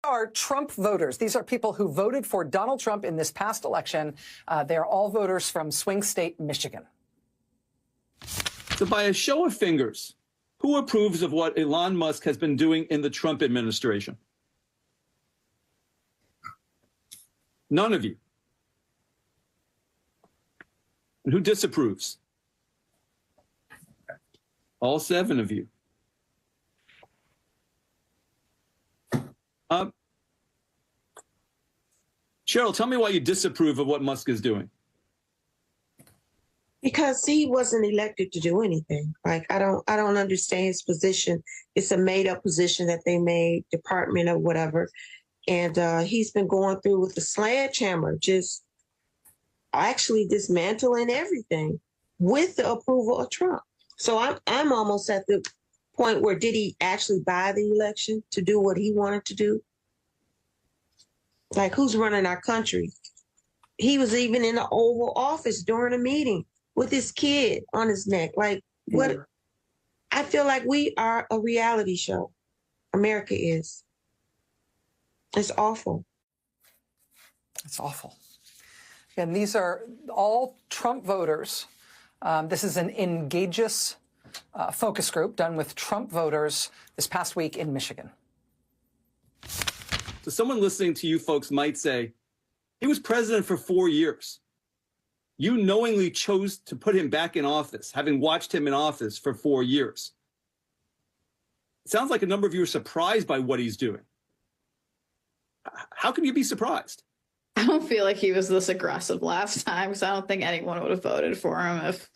Are Trump voters. These are people who voted for Donald Trump in this past election. They're all voters from swing state Michigan. So by a show of fingers, who approves of what Elon Musk has been doing in the Trump administration? None of you. And who disapproves? All 7 of you. Cheryl, tell me why you disapprove of what Musk is doing. Because he wasn't elected to do anything. Like, I don't understand his position. It's a made up position that they made, department or whatever. And he's been going through with the sledgehammer, just actually dismantling everything with the approval of Trump. So I'm almost at the point where, did he actually buy the election to do what he wanted to do? Like, who's running our country? He was even in the Oval Office during a meeting with his kid on his neck. Like, what? I feel like we are a reality show. America is. It's awful. It's awful. And these are all Trump voters. This is an Engageus focus group done with Trump voters this past week in Michigan. So someone listening to you folks might say, he was president for 4 years. You knowingly chose to put him back in office, having watched him in office for 4 years. It sounds like a number of you are surprised by what he's doing. How can you be surprised? I don't feel like he was this aggressive last time, because I don't think anyone would have voted for him if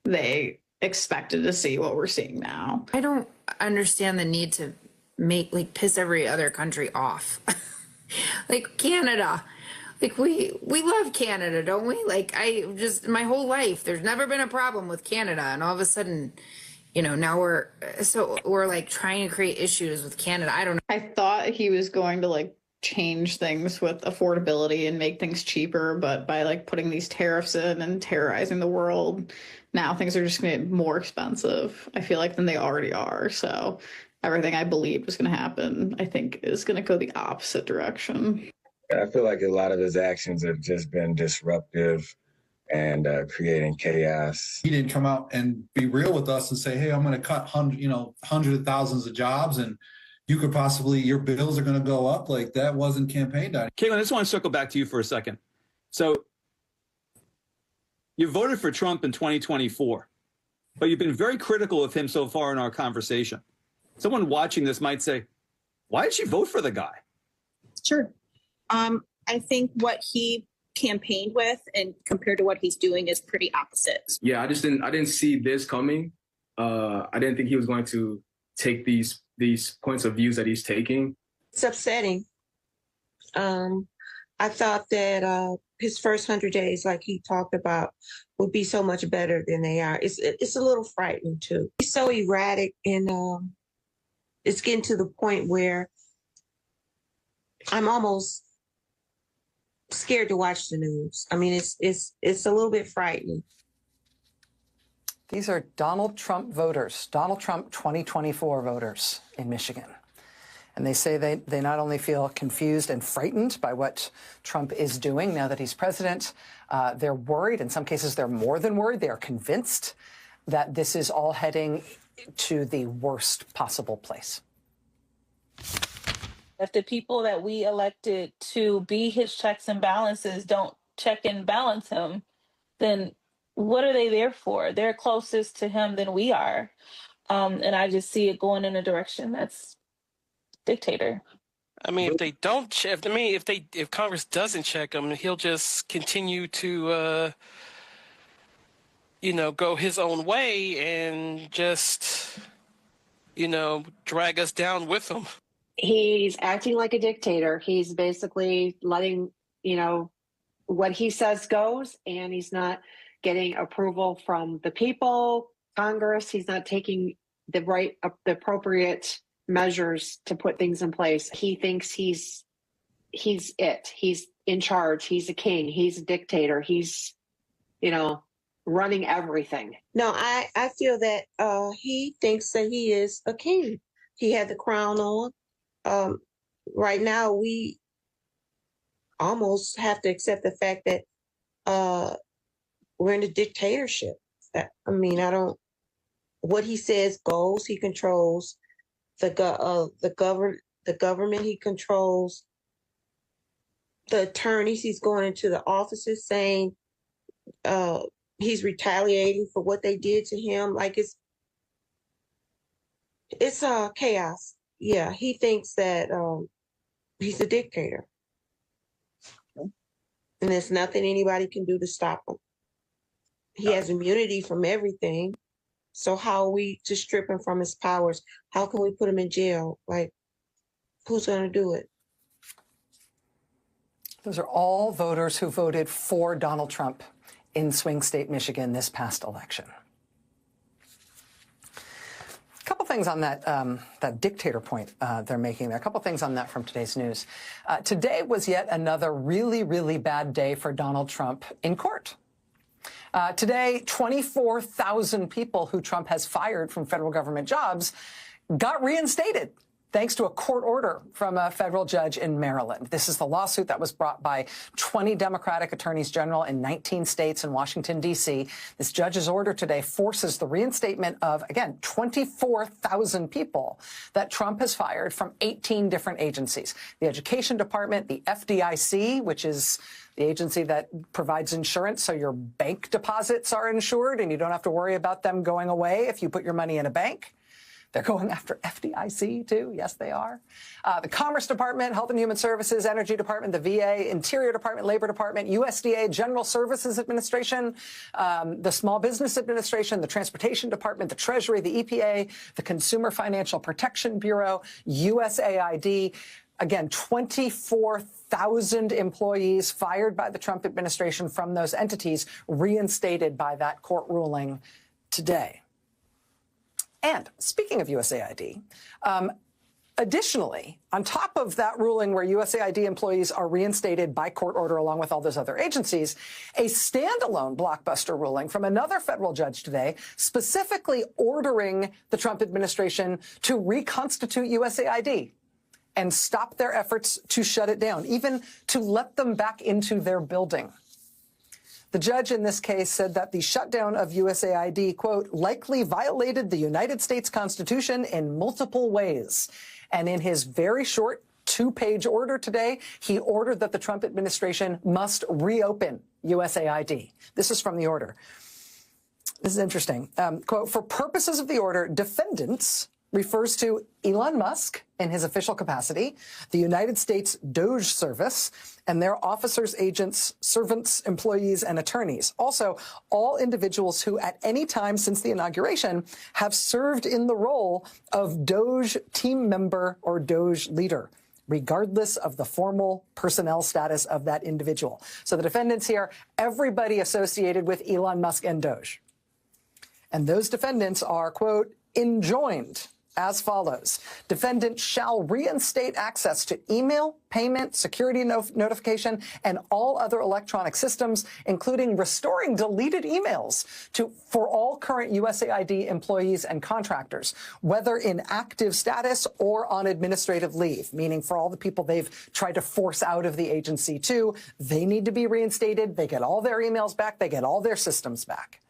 they expected to see what we're seeing now. I don't understand the need to piss every other country off. Like Canada. Like, we love Canada, don't we? Like, my whole life, there's never been a problem with Canada. And all of a sudden, now we're like trying to create issues with Canada. I don't know. I thought he was going to change things with affordability and make things cheaper, but by putting these tariffs in and terrorizing the world, now things are just going to get more expensive, I feel like, than they already are. So everything I believed was going to happen, I think, is going to go the opposite direction. I feel like a lot of his actions have just been disruptive and creating chaos. He didn't come out and be real with us and say, hey, I'm going to cut hundreds of thousands of jobs and you could possibly, your bills are going to go up. Like, that wasn't campaigned on. Caitlin, I just want to circle back to you for a second. So you voted for Trump in 2024, but you've been very critical of him so far in our conversation. Someone watching this might say, why did you vote for the guy? Sure. I think what he campaigned with and compared to what he's doing is pretty opposite. Yeah, I didn't see this coming. I didn't think he was going to take these points of views that he's taking. It's upsetting. I thought that his first 100 days, like he talked about, would be so much better than they are. It's a little frightening too. He's so erratic, and it's getting to the point where I'm almost scared to watch the news. I mean, it's a little bit frightening. These are Donald Trump voters, Donald Trump 2024 voters in Michigan. And they say they not only feel confused and frightened by what Trump is doing now that he's president, they're worried. In some cases, they're more than worried. They are convinced that this is all heading to the worst possible place. If the people that we elected to be his checks and balances don't check and balance him, then what are they there for? They're closest to him than we are. And I just see it going in a direction that's dictator. I mean, if they don't check, if Congress doesn't check him, he'll just continue to, go his own way and just, drag us down with him. He's acting like a dictator. He's basically letting, what he says goes, and he's not getting approval from the people, Congress. He's not taking the appropriate measures to put things in place. He thinks he's it. He's in charge. He's a king. He's a dictator. He's, running everything. No, I feel that he thinks that he is a king. He had the crown on. right now we almost have to accept the fact that we're in a dictatorship. I mean, I don't. What he says goes. He controls the government. He controls the attorneys. He's going into the offices saying he's retaliating for what they did to him. Like it's chaos. Yeah, he thinks that he's a dictator, and there's nothing anybody can do to stop him. He has immunity from everything. So how are we to strip him from his powers? How can we put him in jail? Like, who's going to do it? Those are all voters who voted for Donald Trump in swing state Michigan this past election. A couple things on that dictator point they're making there. A couple things on that from today's news. Today was yet another really, really bad day for Donald Trump in court. Today, 24,000 people who Trump has fired from federal government jobs got reinstated, thanks to a court order from a federal judge in Maryland. This is the lawsuit that was brought by 20 Democratic attorneys general in 19 states and Washington, D.C. This judge's order today forces the reinstatement of, again, 24,000 people that Trump has fired from 18 different agencies. The Education Department, the FDIC, which is the agency that provides insurance so your bank deposits are insured and you don't have to worry about them going away if you put your money in a bank. They're going after FDIC, too. Yes, they are. The Commerce Department, Health and Human Services, Energy Department, the VA, Interior Department, Labor Department, USDA, General Services Administration, the Small Business Administration, the Transportation Department, the Treasury, the EPA, the Consumer Financial Protection Bureau, USAID. Again, 24,000 employees fired by the Trump administration from those entities, reinstated by that court ruling today. And speaking of USAID, additionally, on top of that ruling where USAID employees are reinstated by court order along with all those other agencies, a standalone blockbuster ruling from another federal judge today specifically ordering the Trump administration to reconstitute USAID and stop their efforts to shut it down, even to let them back into their building. The judge in this case said that the shutdown of USAID, quote, likely violated the United States Constitution in multiple ways. And in his very short two-page order today, he ordered that the Trump administration must reopen USAID. This is from the order. This is interesting. Quote, for purposes of the order, defendants refers to Elon Musk in his official capacity, the United States Doge service, and their officers, agents, servants, employees, and attorneys. Also, all individuals who at any time since the inauguration have served in the role of Doge team member or Doge leader, regardless of the formal personnel status of that individual. So the defendants here, everybody associated with Elon Musk and Doge. And those defendants are, quote, enjoined as follows. Defendant shall reinstate access to email, payment, security notification, and all other electronic systems, including restoring deleted emails for all current USAID employees and contractors, whether in active status or on administrative leave, meaning for all the people they've tried to force out of the agency too, they need to be reinstated. They get all their emails back. They get all their systems back.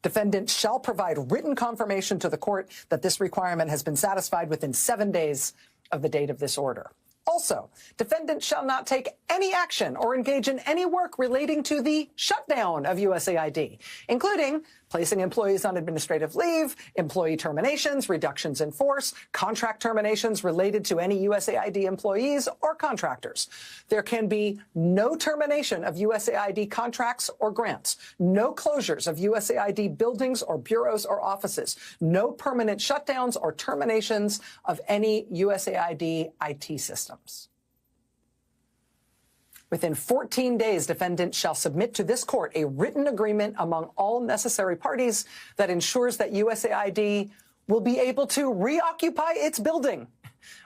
Defendant shall provide written confirmation to the court that this requirement has been satisfied within 7 days of the date of this order. Also, defendant shall not take any action or engage in any work relating to the shutdown of USAID, including placing employees on administrative leave, employee terminations, reductions in force, contract terminations related to any USAID employees or contractors. There can be no termination of USAID contracts or grants, no closures of USAID buildings or bureaus or offices, no permanent shutdowns or terminations of any USAID IT systems. Within 14 days, defendant shall submit to this court a written agreement among all necessary parties that ensures that USAID will be able to reoccupy its building,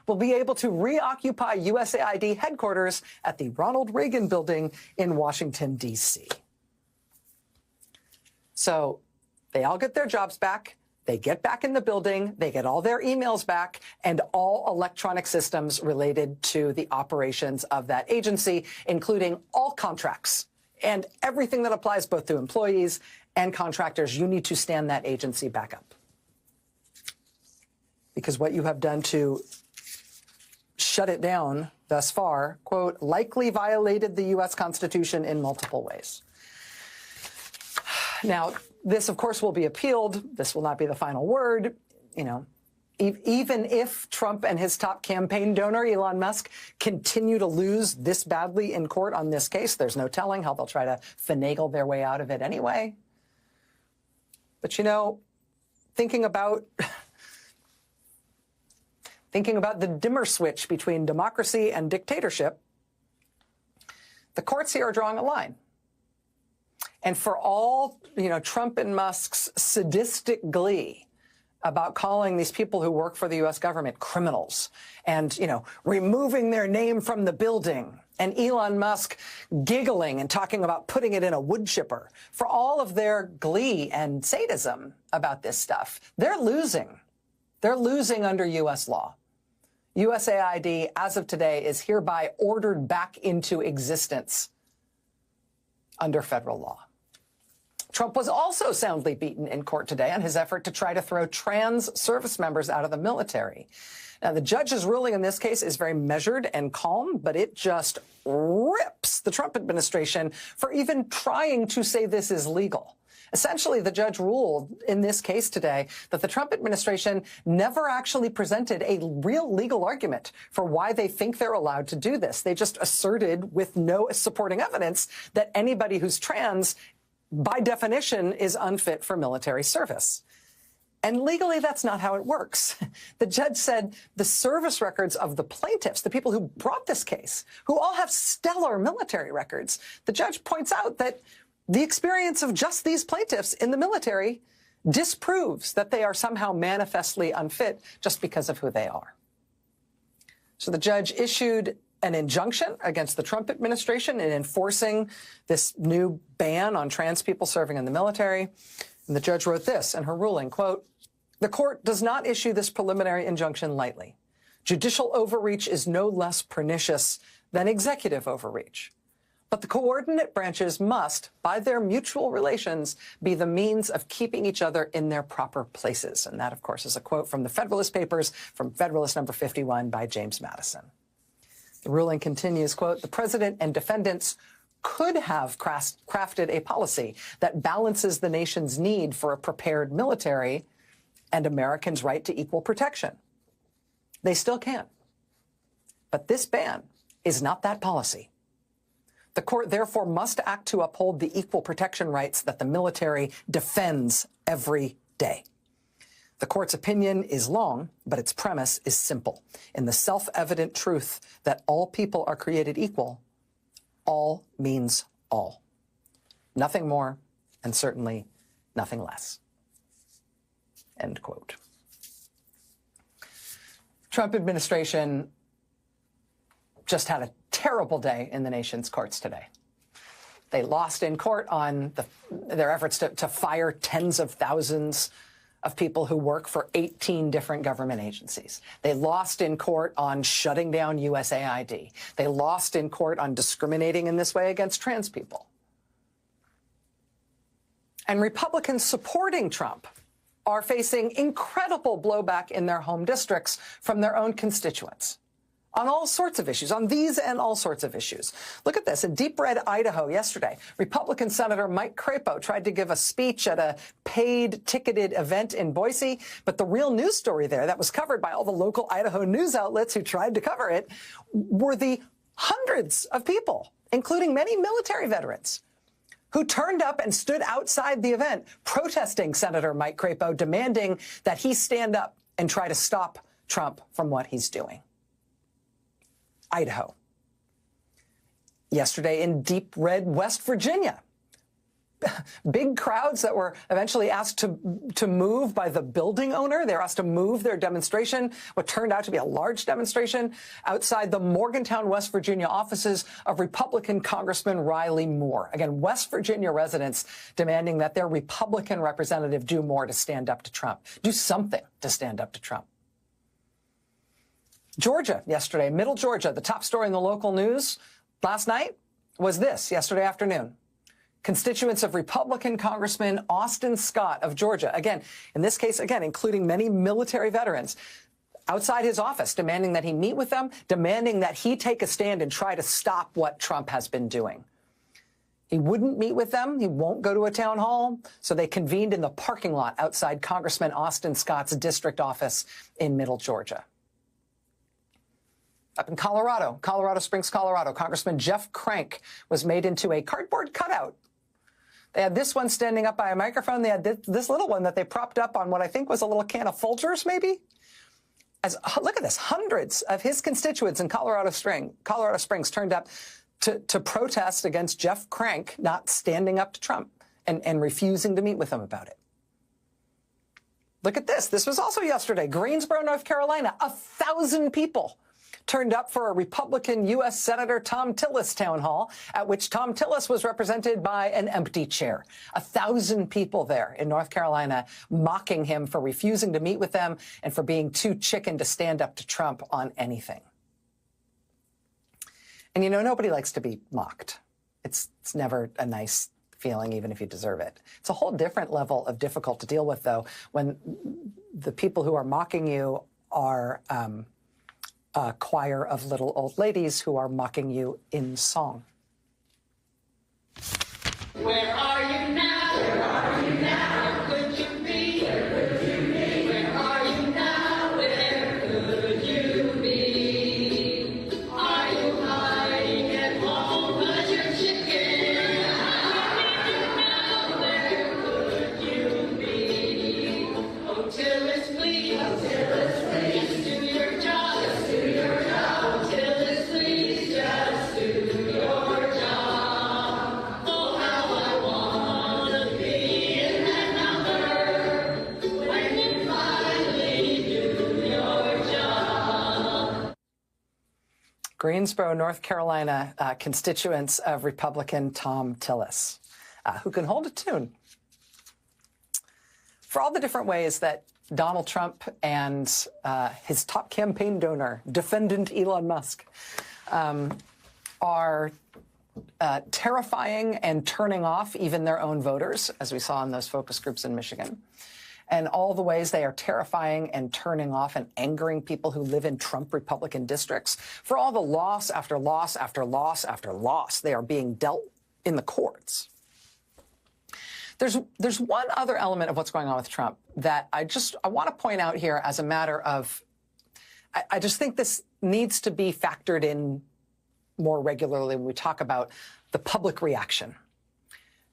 will be able to reoccupy USAID headquarters at the Ronald Reagan Building in Washington, D.C. So they all get their jobs back. They get back in the building, they get all their emails back, and all electronic systems related to the operations of that agency, including all contracts and everything that applies both to employees and contractors. You need to stand that agency back up. Because what you have done to shut it down thus far, quote, likely violated the U.S. Constitution in multiple ways. Now, this, of course, will be appealed. This will not be the final word. You know, even if Trump and his top campaign donor, Elon Musk, continue to lose this badly in court on this case, there's no telling how they'll try to finagle their way out of it anyway. But, you know, thinking about the dimmer switch between democracy and dictatorship, the courts here are drawing a line. And for all, you know, Trump and Musk's sadistic glee about calling these people who work for the U.S. government criminals and, you know, removing their name from the building, and Elon Musk giggling and talking about putting it in a wood chipper, for all of their glee and sadism about this stuff, they're losing. They're losing under U.S. law. USAID, as of today, is hereby ordered back into existence under federal law. Trump was also soundly beaten in court today on his effort to try to throw trans service members out of the military. Now, the judge's ruling in this case is very measured and calm, but it just rips the Trump administration for even trying to say this is legal. Essentially, the judge ruled in this case today that the Trump administration never actually presented a real legal argument for why they think they're allowed to do this. They just asserted with no supporting evidence that anybody who's trans, by definition, is unfit for military service. And legally, that's not how it works. The judge said the service records of the plaintiffs, the people who brought this case, who all have stellar military records, the judge points out that the experience of just these plaintiffs in the military disproves that they are somehow manifestly unfit just because of who they are. So the judge issued an injunction against the Trump administration in enforcing this new ban on trans people serving in the military. And the judge wrote this in her ruling, quote, "The court does not issue this preliminary injunction lightly. Judicial overreach is no less pernicious than executive overreach. But the coordinate branches must, by their mutual relations, be the means of keeping each other in their proper places." And that, of course, is a quote from the Federalist Papers, from Federalist number 51 by James Madison. The ruling continues, quote, "The president and defendants could have crafted a policy that balances the nation's need for a prepared military and Americans' right to equal protection. They still can. But this ban is not that policy. The court, therefore, must act to uphold the equal protection rights that the military defends every day. The court's opinion is long, but its premise is simple. In the self-evident truth that all people are created equal, all means all. Nothing more, and certainly nothing less." End quote. Trump administration just had a terrible day in the nation's courts today. They lost in court on their efforts to fire tens of thousands of people who work for 18 different government agencies. They lost in court on shutting down USAID. They lost in court on discriminating in this way against trans people. And Republicans supporting Trump are facing incredible blowback in their home districts from their own constituents on all sorts of issues, on these and all sorts of issues. Look at this. In deep red Idaho yesterday, Republican Senator Mike Crapo tried to give a speech at a paid ticketed event in Boise, but the real news story there that was covered by all the local Idaho news outlets who tried to cover it were the hundreds of people, including many military veterans, who turned up and stood outside the event protesting Senator Mike Crapo, demanding that he stand up and try to stop Trump from what he's doing. Idaho. Yesterday in deep red West Virginia, big crowds that were eventually asked to move by the building owner. They were asked to move their demonstration, what turned out to be a large demonstration, outside the Morgantown, West Virginia offices of Republican Congressman Riley Moore. Again, West Virginia residents demanding that their Republican representative do more to stand up to Trump, do something to stand up to Trump. Georgia yesterday, Middle Georgia, the top story in the local news last night was this yesterday afternoon. Constituents of Republican Congressman Austin Scott of Georgia, again, in this case, again, including many military veterans, outside his office, demanding that he meet with them, demanding that he take a stand and try to stop what Trump has been doing. He wouldn't meet with them. He won't go to a town hall. So they convened in the parking lot outside Congressman Austin Scott's district office in Middle Georgia. Up in Colorado, Colorado Springs, Colorado, Congressman Jeff Crank was made into a cardboard cutout. They had this one standing up by a microphone. They had this little one that they propped up on what I think was a little can of Folgers, maybe. Look at this. Hundreds of his constituents in Colorado Springs turned up to protest against Jeff Crank not standing up to Trump and refusing to meet with him about it. Look at this. This was also yesterday. Greensboro, North Carolina, 1,000 people turned up for a Republican U.S. Senator Tom Tillis town hall, at which Tom Tillis was represented by an empty chair. 1,000 people there in North Carolina mocking him for refusing to meet with them and for being too chicken to stand up to Trump on anything. And, you know, nobody likes to be mocked. It's never a nice feeling, even if you deserve it. It's a whole different level of difficult to deal with, though, when the people who are mocking you are a choir of little old ladies who are mocking you in song. Where are you now? Where are you now? Where could you be? Where could you be? Where are you now? Where could you be? Are you hiding at home? But you're chicken. Where could you be? Oh, Tillis, please. Oh, Tillis, please. Just do your job. Just do your job. Oh, Tillis, please. Just do your job. Oh, how I want to be in that number when you finally do your job. Greensboro, North Carolina, constituents of Republican Tom Tillis, who can hold a tune. For all the different ways that Donald Trump and his top campaign donor, defendant Elon Musk, are terrifying and turning off even their own voters, as we saw in those focus groups in Michigan, and all the ways they are terrifying and turning off and angering people who live in Trump Republican districts, for all the loss after loss after loss after loss they are being dealt in the courts. There's one other element of what's going on with Trump that I want to point out here as a matter of, I just think this needs to be factored in more regularly when we talk about the public reaction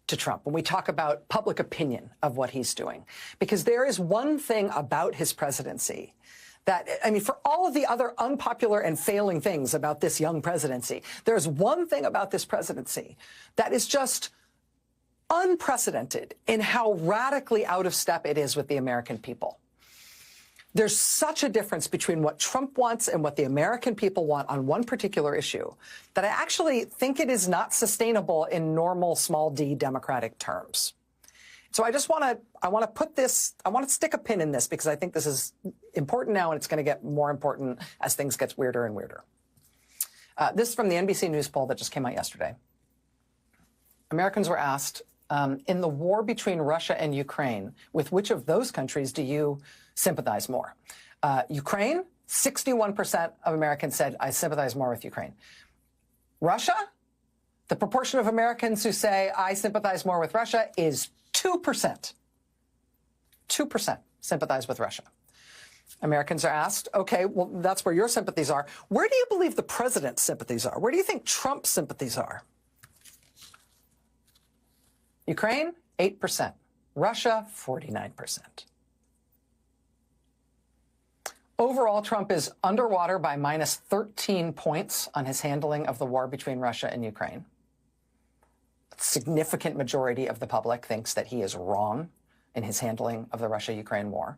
to Trump, when we talk about public opinion of what he's doing. Because there is one thing about his presidency that, I mean, for all of the other unpopular and failing things about this young presidency, there's one thing about this presidency that is just unprecedented in how radically out of step it is with the American people. There's such a difference between what Trump wants and what the American people want on one particular issue that I actually think it is not sustainable in normal small d democratic terms. So I just want to stick a pin in this because I think this is important now and it's going to get more important as things get weirder and weirder. This is from the NBC News poll that just came out yesterday. Americans were asked, in the war between Russia and Ukraine, with which of those countries do you sympathize more? Ukraine, 61% of Americans said, I sympathize more with Ukraine. Russia, the proportion of Americans who say, I sympathize more with Russia is 2%. 2% sympathize with Russia. Americans are asked, okay, well, that's where your sympathies are. Where do you believe the president's sympathies are? Where do you think Trump's sympathies are? Ukraine, 8%. Russia, 49%. Overall, Trump is underwater by minus 13 points on his handling of the war between Russia and Ukraine. significant majority of the public thinks that he is wrong in his handling of the Russia-Ukraine war.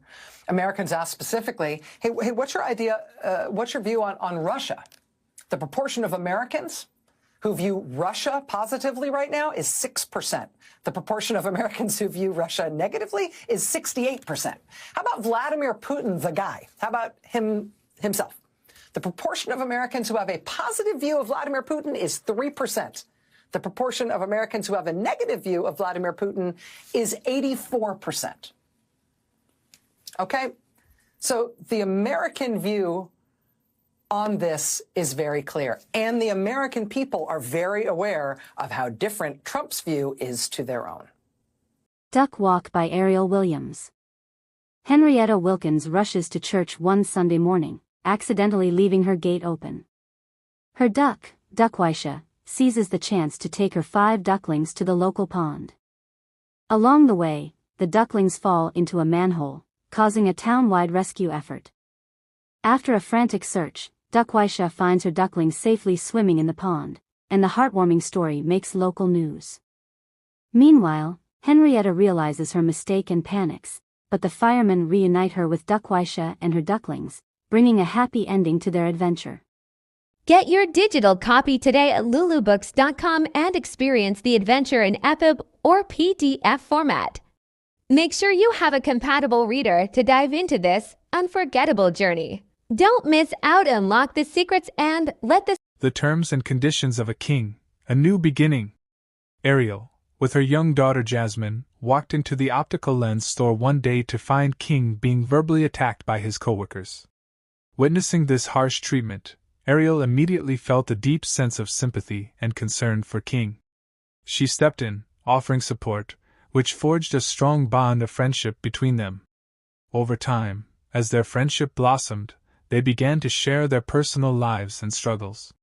Americans asked specifically, hey, what's your idea, what's your view on Russia? The proportion of Americans who view Russia positively right now is 6%. The proportion of Americans who view Russia negatively is 68%. How about Vladimir Putin, the guy? How about himself? The proportion of Americans who have a positive view of Vladimir Putin is 3%. The proportion of Americans who have a negative view of Vladimir Putin is 84%. Okay? So the American view on this is very clear. And the American people are very aware of how different Trump's view is to their own. Duck Walk by Ariel Williams. Henrietta Wilkins rushes to church one Sunday morning, accidentally leaving her gate open. Her duck, Duckwaisha, seizes the chance to take her 5 ducklings to the local pond. Along the way, the ducklings fall into a manhole, causing a town-wide rescue effort. After a frantic search, Duckwaisha finds her ducklings safely swimming in the pond, and the heartwarming story makes local news. Meanwhile, Henrietta realizes her mistake and panics, but the firemen reunite her with Duckwaisha and her ducklings, bringing a happy ending to their adventure. Get your digital copy today at lulubooks.com and experience the adventure in EPUB or PDF format. Make sure you have a compatible reader to dive into this unforgettable journey. Don't miss out, unlock the secrets, and let the terms and conditions of a king, a new beginning. Ariel, with her young daughter Jasmine, walked into the optical lens store one day to find King being verbally attacked by his coworkers. Witnessing this harsh treatment, Ariel immediately felt a deep sense of sympathy and concern for King. She stepped in, offering support, which forged a strong bond of friendship between them. Over time, as their friendship blossomed, they began to share their personal lives and struggles.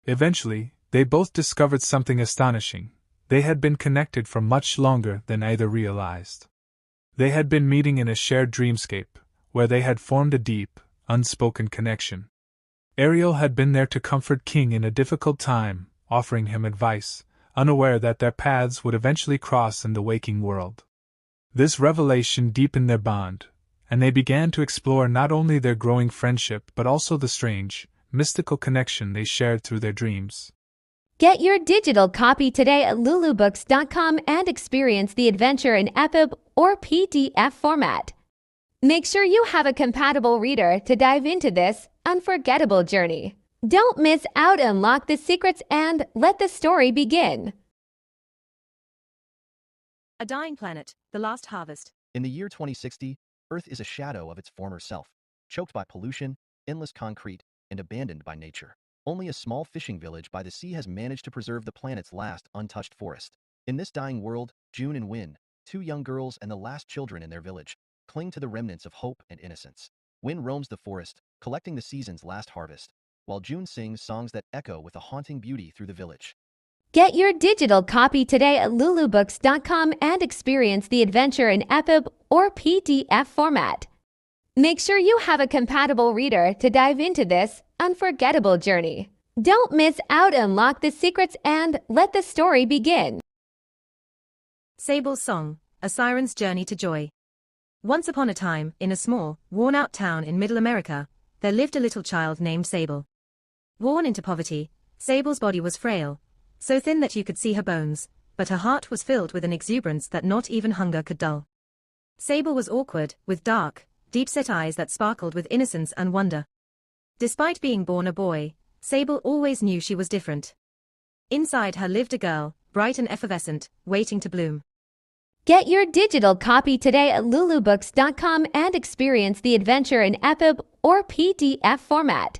Eventually, they both discovered something astonishing. They had been connected for much longer than either realized. They had been meeting in a shared dreamscape, where they had formed a deep, unspoken connection. Ariel had been there to comfort King in a difficult time, offering him advice, unaware that their paths would eventually cross in the waking world. This revelation deepened their bond, and they began to explore not only their growing friendship but also the strange, mystical connection they shared through their dreams. Get your digital copy today at lulubooks.com and experience the adventure in EPUB or PDF format. Make sure you have a compatible reader to dive into this unforgettable journey. Don't miss out, unlock the secrets, and let the story begin. A Dying Planet, The Last Harvest. In the year 2060, Earth is a shadow of its former self, choked by pollution, endless concrete, and abandoned by nature. Only a small fishing village by the sea has managed to preserve the planet's last untouched forest. In this dying world, June and Win, 2 young girls and the last children in their village, cling to the remnants of hope and innocence. Win roams the forest, collecting the season's last harvest, while June sings songs that echo with a haunting beauty through the village. Get your digital copy today at lulubooks.com and experience the adventure in EPUB or PDF format. Make sure you have a compatible reader to dive into this unforgettable journey. Don't miss out, unlock the secrets, and let the story begin. Sable's Song, A Siren's Journey to Joy. Once upon a time, in a small, worn-out town in Middle America, there lived a little child named Sable. Worn into poverty, Sable's body was frail, so thin that you could see her bones, but her heart was filled with an exuberance that not even hunger could dull. Sable was awkward, with dark, deep-set eyes that sparkled with innocence and wonder. Despite being born a boy, Sable always knew she was different. Inside her lived a girl, bright and effervescent, waiting to bloom. Get your digital copy today at lulubooks.com and experience the adventure in EPUB or PDF format.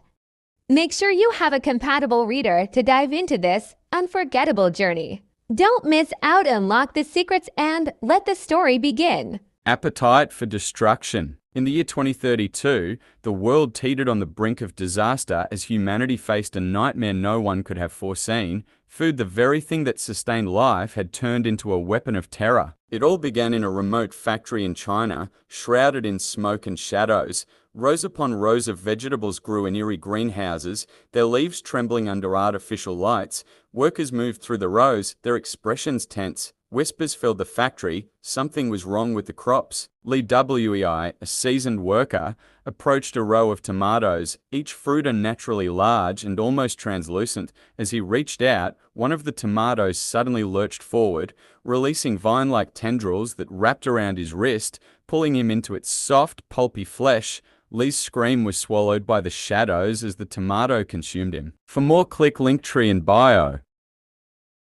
Make sure you have a compatible reader to dive into this unforgettable journey. Don't miss out, unlock the secrets, and let the story begin. Appetite for destruction. In the year 2032, the world teetered on the brink of disaster as humanity faced a nightmare no one could have foreseen. Food, the very thing that sustained life, had turned into a weapon of terror. It all began in a remote factory in China, shrouded in smoke and shadows. Rows upon rows of vegetables grew in eerie greenhouses, their leaves trembling under artificial lights. Workers moved through the rows, their expressions tense. Whispers filled the factory. Something was wrong with the crops. Lee WEI, a seasoned worker, approached a row of tomatoes, each fruit unnaturally large and almost translucent. As he reached out, one of the tomatoes suddenly lurched forward, releasing vine-like tendrils that wrapped around his wrist, pulling him into its soft, pulpy flesh. Lee's scream was swallowed by the shadows as the tomato consumed him. For more, click Linktree in bio.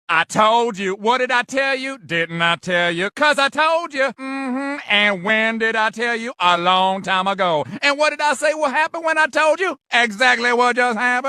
I told you. What did I tell you? Didn't I tell you? 'Cause I told you. And when did I tell you? A long time ago. And what did I say will happen when I told you? Exactly what just happened.